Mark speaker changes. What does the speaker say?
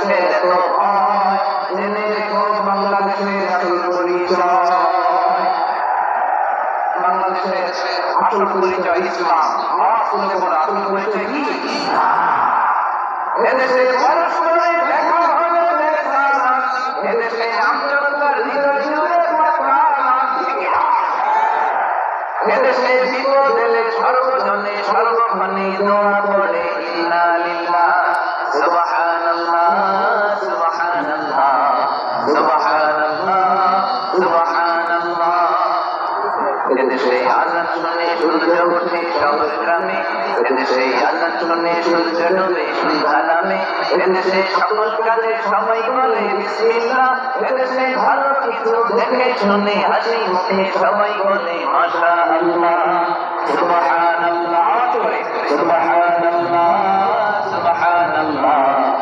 Speaker 1: মানুষের এত ভয়, জেনে রেখো বাংলাদেশের আসল পরিচয়। বাংলাদেশের আসল পরিচয় ইসলাম। আওয়াজ তুলে বলো, আসল পরিচয় কি? এদেশে পরস্পরে দেখা হলে দেখা, এদেশে আন্তর্জাতিক হৃদয় জুড়ে কথা, এদেশে বিপদ এলে সর্বজনে সর্বক্ষণে দোয়া পড়ে ইন্না লিল্লাহ সুবহানাল্লাহ সুবহানাল্লাহ সুবহানাল্লাহ সুবহানাল্লাহ। এদেশে আজান শুনে সূর্য ওঠে শহর গ্রামে, এদেশে আজান শুনে সূর্য ডোবে সন্ধ্যা নামে, এদেশে সকল কাজে সবাই বলে বিসমিল্লাহ, এদেশে ভালো কিছু দেখে শুনে হাসি মুখে সবাই বলে মাশাআল্লাহ সুবহানাল্লাহ সুবহানাল্লাহ।